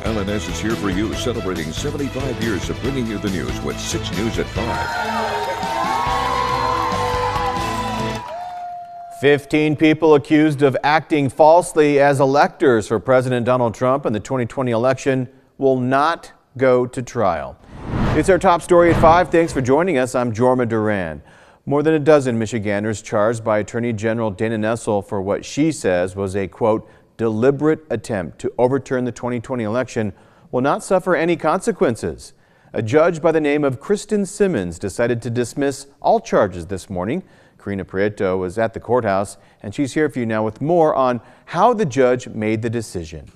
LNS is here for you, celebrating 75 years of bringing you the news with 6 News at 5. 15 people accused of acting falsely as electors for President Donald Trump in the 2020 election will not go to trial. It's our top story at 5. Thanks for joining us. I'm Jorma Duran. More than a dozen Michiganders charged by Attorney General Dana Nessel for what she says was a, quote, deliberate attempt to overturn the 2020 election will not suffer any consequences. A judge by the name of Kristen Simmons decided to dismiss all charges this morning. Karina Prieto was at the courthouse, and she's here for you now with more on how the judge made the decision.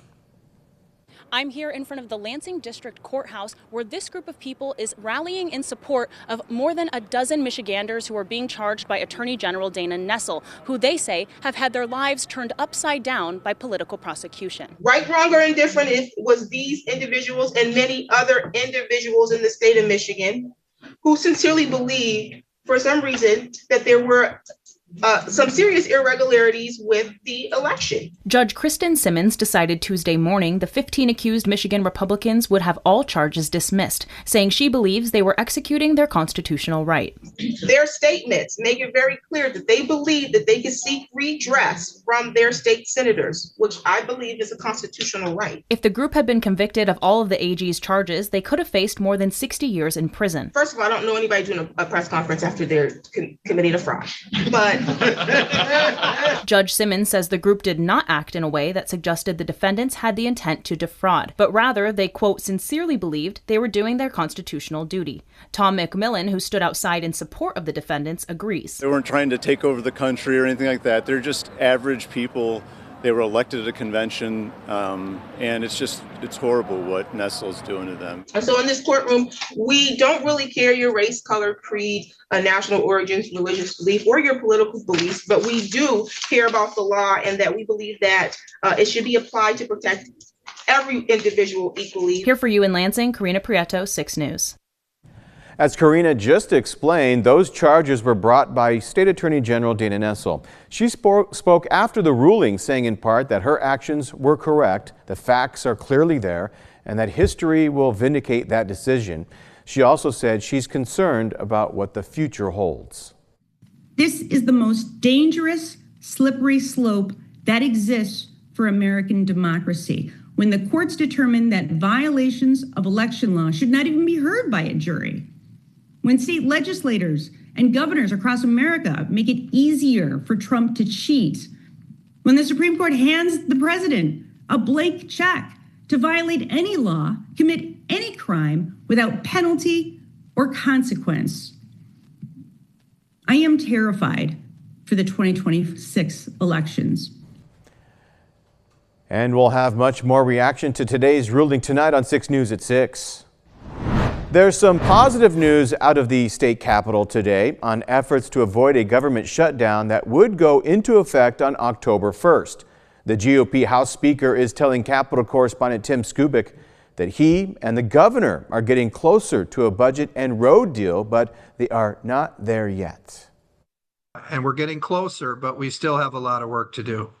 I'm here in front of the Lansing District Courthouse, where this group of people is rallying in support of more than a dozen Michiganders who are being charged by Attorney General Dana Nessel, who they say have had their lives turned upside down by political prosecution. Right, wrong, or indifferent, it was these individuals and many other individuals in the state of Michigan who sincerely believed, for some reason, that there were some serious irregularities with the election. Judge Kristen Simmons decided Tuesday morning the 15 accused Michigan Republicans would have all charges dismissed, saying she believes they were executing their constitutional right. Their statements make it very clear that they believe that they can seek redress from their state senators, which I believe is a constitutional right. If the group had been convicted of all of the AG's charges, they could have faced more than 60 years in prison. First of all, I don't know anybody doing a press conference after they're committing a fraud, but Judge Simmons says the group did not act in a way that suggested the defendants had the intent to defraud, but rather they, quote, sincerely believed they were doing their constitutional duty. Tom McMillan, who stood outside in support of the defendants, agrees. They weren't trying to take over the country or anything like that. They're just average people. They were elected at a convention, and it's horrible what Nessel's doing to them. And so in this courtroom, we don't really care your race, color, creed, national origins, religious belief, or your political beliefs, but we do care about the law and that we believe that it should be applied to protect every individual equally. Here for you in Lansing, Karina Prieto, 6 News. As Karina just explained, those charges were brought by State Attorney General Dana Nessel. She spoke after the ruling, saying in part that her actions were correct, the facts are clearly there, and that history will vindicate that decision. She also said she's concerned about what the future holds. This is the most dangerous, slippery slope that exists for American democracy, when the courts determine that violations of election law should not even be heard by a jury. When state legislators and governors across America make it easier for Trump to cheat. When the Supreme Court hands the president a blank check to violate any law, commit any crime without penalty or consequence. I am terrified for the 2026 elections. And we'll have much more reaction to today's ruling tonight on 6 News at 6. There's some positive news out of the state capitol today on efforts to avoid a government shutdown that would go into effect on October 1st. The GOP House Speaker is telling Capitol correspondent Tim Skubic that he and the governor are getting closer to a budget and road deal, but they are not there yet. And we're getting closer, but we still have a lot of work to do.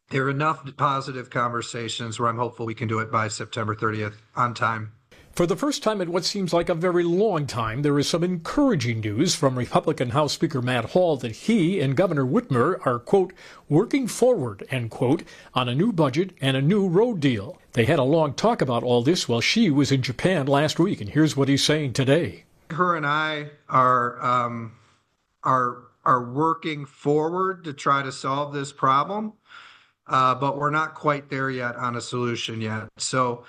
There are enough positive conversations where I'm hopeful we can do it by September 30th on time. For the first time in what seems like a very long time, there is some encouraging news from Republican House Speaker Matt Hall that he and Governor Whitmer are, quote, working forward, end quote, on a new budget and a new road deal. They had a long talk about all this while she was in Japan last week, and here's what he's saying today. Her and I are working forward to try to solve this problem, but we're not quite there yet on a solution yet. So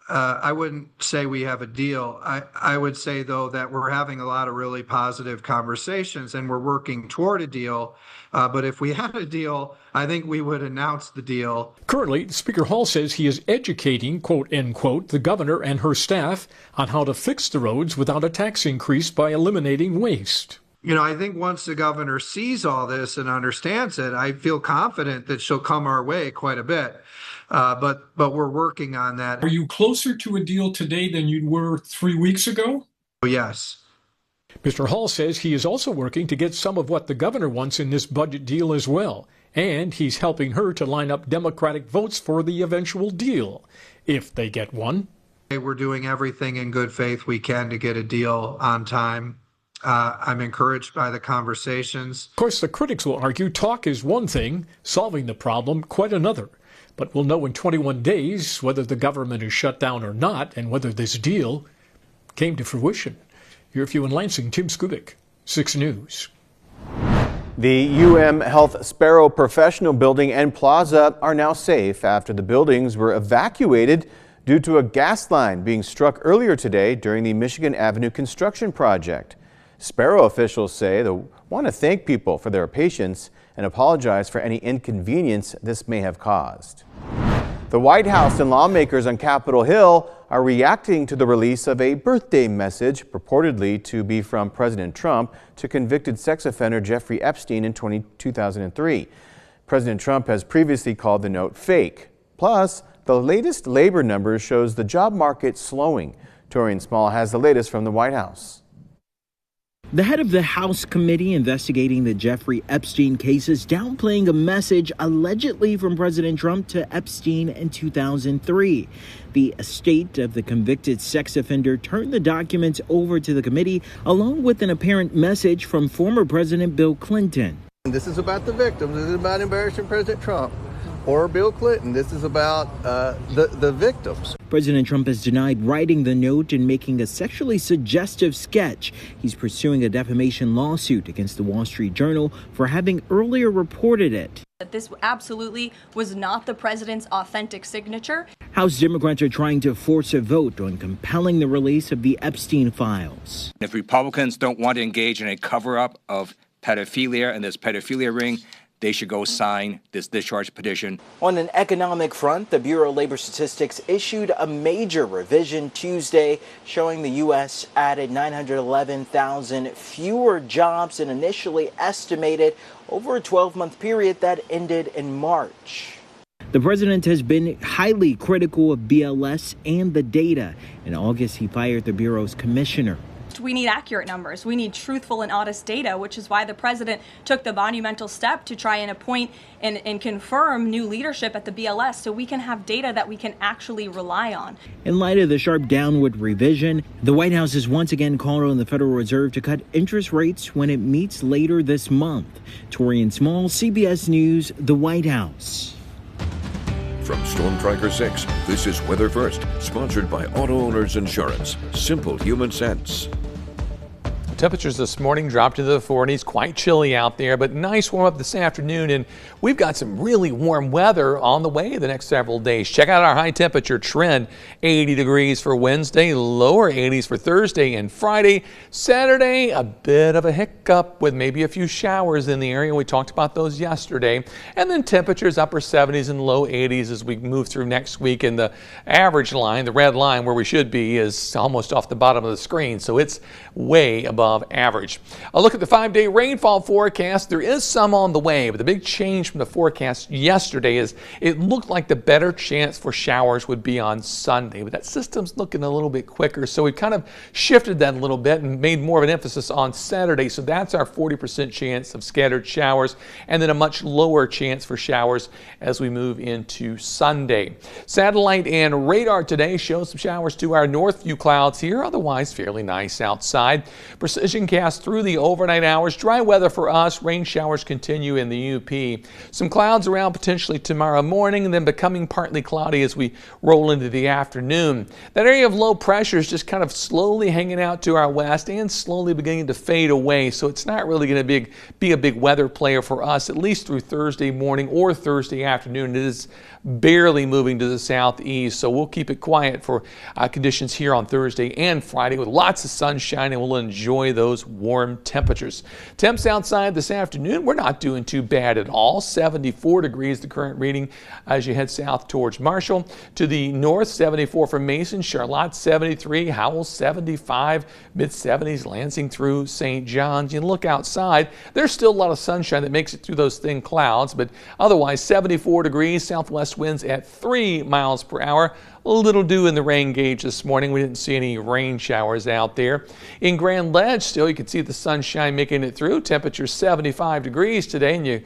I wouldn't say we have a deal. I would say, though, that we're having a lot of really positive conversations and we're working toward a deal. But if we had a deal, I think we would announce the deal. Currently, Speaker Hall says he is educating, quote, end quote, the governor and her staff on how to fix the roads without a tax increase by eliminating waste. You know, I think once the governor sees all this and understands it, I feel confident that she'll come our way quite a bit. But we're working on that. Are you closer to a deal today than you were 3 weeks ago? Yes. Mr. Hall says he is also working to get some of what the governor wants in this budget deal as well. and he's helping her to line up Democratic votes for the eventual deal, if they get one. We're doing everything in good faith we can to get a deal on time. I'm encouraged by the conversations. Of course, the critics will argue talk is one thing, solving the problem quite another. But we'll know in 21 days whether the government is shut down or not and whether this deal came to fruition. Your view in Lansing, Tim Skubic, 6 News. The UM Health Sparrow Professional Building and Plaza are now safe after the buildings were evacuated due to a gas line being struck earlier today during the Michigan Avenue construction project. Sparrow officials say they want to thank people for their patience and apologize for any inconvenience this may have caused. The White House and lawmakers on Capitol Hill are reacting to the release of a birthday message purportedly to be from President Trump to convicted sex offender Jeffrey Epstein in 2003. President Trump has previously called the note fake. Plus, the latest labor numbers shows the job market slowing. Torian Small has the latest from the White House. The head of the House committee investigating the Jeffrey Epstein case is downplaying a message allegedly from President Trump to Epstein in 2003. The estate of the convicted sex offender turned the documents over to the committee, along with an apparent message from former President Bill Clinton. This is about the victims. This is about embarrassing President Trump or Bill Clinton. This is about the victims. President Trump has denied writing the note and making a sexually suggestive sketch. He's pursuing a defamation lawsuit against the Wall Street Journal for having earlier reported it. That this absolutely was not the president's authentic signature. House Democrats are trying to force a vote on compelling the release of the Epstein files. If Republicans don't want to engage in a cover-up of pedophilia and this pedophilia ring, they should go sign this discharge petition. On an economic front, the Bureau of Labor Statistics issued a major revision Tuesday showing the U.S. added 911,000 fewer jobs than initially estimated over a 12-month period that ended in March. The president has been highly critical of BLS and the data. In August, he fired the Bureau's commissioner. We need accurate numbers. We need truthful and honest data, which is why the president took the monumental step to try and appoint and confirm new leadership at the BLS so we can have data that we can actually rely on. In light of the sharp downward revision, the White House has once again called on the Federal Reserve to cut interest rates when it meets later this month. Torian Small, CBS News, the White House. From Storm Tracker 6, this is Weather First, sponsored by Auto Owners Insurance. Simple human sense. Temperatures this morning dropped into the 40s, quite chilly out there, but nice warm up this afternoon, and we've got some really warm weather on the way the next several days. Check out our high temperature trend. 80 degrees for Wednesday, lower 80s for Thursday and Friday. Saturday, a bit of a hiccup with maybe a few showers in the area. We talked about those yesterday. And then temperatures upper 70s and low 80s as we move through next week. And the average line, the red line where we should be, is almost off the bottom of the screen, so it's way above average. A look at the 5-day rainfall forecast. There is some on the way, but the big change from the forecast yesterday is it looked like the better chance for showers would be on Sunday, but that system's looking a little bit quicker, so we kind of shifted that a little bit and made more of an emphasis on Saturday. So that's our 40% chance of scattered showers, and then a much lower chance for showers as we move into Sunday. Satellite and radar today shows some showers to our north view clouds here, otherwise fairly nice outside. Precision cast through the overnight hours. Dry weather for us. Rain showers continue in the UP. Some clouds around potentially tomorrow morning, and then becoming partly cloudy as we roll into the afternoon. That area of low pressure is just kind of slowly hanging out to our west and slowly beginning to fade away. So it's not really going to be a big weather player for us, at least through Thursday morning or Thursday afternoon. It is barely moving to the southeast, so we'll keep it quiet for conditions here on Thursday and Friday with lots of sunshine, and we'll enjoy those warm temperatures. Temps outside this afternoon, we're not doing too bad at all. 74 degrees the current reading as you head south towards Marshall. To the north, 74 for Mason, Charlotte 73, Howell 75, mid-70s, Lansing through St. John's. You look outside, there's still a lot of sunshine that makes it through those thin clouds, but otherwise 74 degrees, southwest winds at 3 miles per hour. A little dew in the rain gauge this morning. We didn't see any rain showers out there. In Grand Ledge, still, you can see the sunshine making it through. Temperature 75 degrees today, and you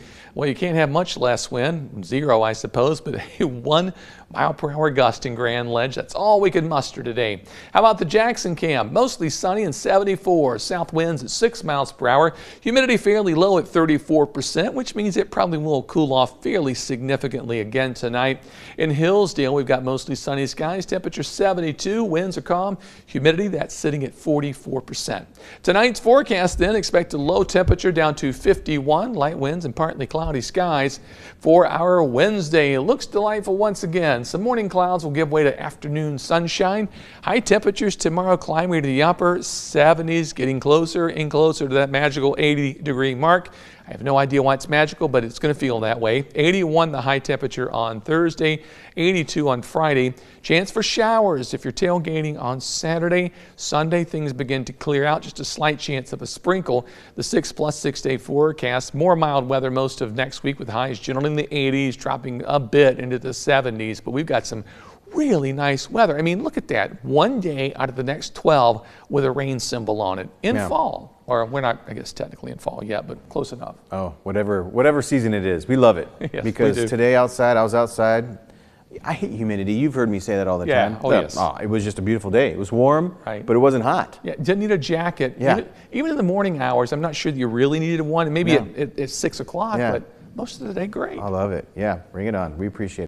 can't have much less wind, 0, I suppose, but a 1 mile per hour gust in Grand Ledge. That's all we could muster today. How about the Jackson Cam? Mostly sunny and 74. South winds at 6 miles per hour. Humidity fairly low at 34%, which means it probably will cool off fairly significantly again tonight. In Hillsdale, we've got mostly sunny skies. Temperature 72. Winds are calm. Humidity, that's sitting at 44%. Tonight's forecast then, expect a low temperature down to 51. Light winds and partly cloudy skies. For our Wednesday, it looks delightful once again. Some morning clouds will give way to afternoon sunshine. High temperatures tomorrow climbing to the upper 70s, getting closer and closer to that magical 80-degree mark. I have no idea why it's magical, but it's going to feel that way. 81 the high temperature on Thursday, 82 on Friday. Chance for showers if you're tailgating on Saturday. Sunday, things begin to clear out. Just a slight chance of a sprinkle. The 6+ 6 day forecast. More mild weather most of next week with highs generally in the 80s, dropping a bit into the 70s. But we've got some really nice weather. I mean, look at that. One day out of the next 12 with a rain symbol on it in fall. Or we're not, I guess, technically in fall yet, but close enough. Oh, whatever season it is. We love it. Yes, because we do. Today I was outside. I hate humidity. You've heard me say that all the time. Oh, yes. It was just a beautiful day. It was warm, right, but it wasn't hot. Yeah, didn't need a jacket. Yeah. Even in the morning hours, I'm not sure that you really needed one. Maybe at 6 o'clock, but most of the day, great. I love it. Yeah, bring it on. We appreciate it.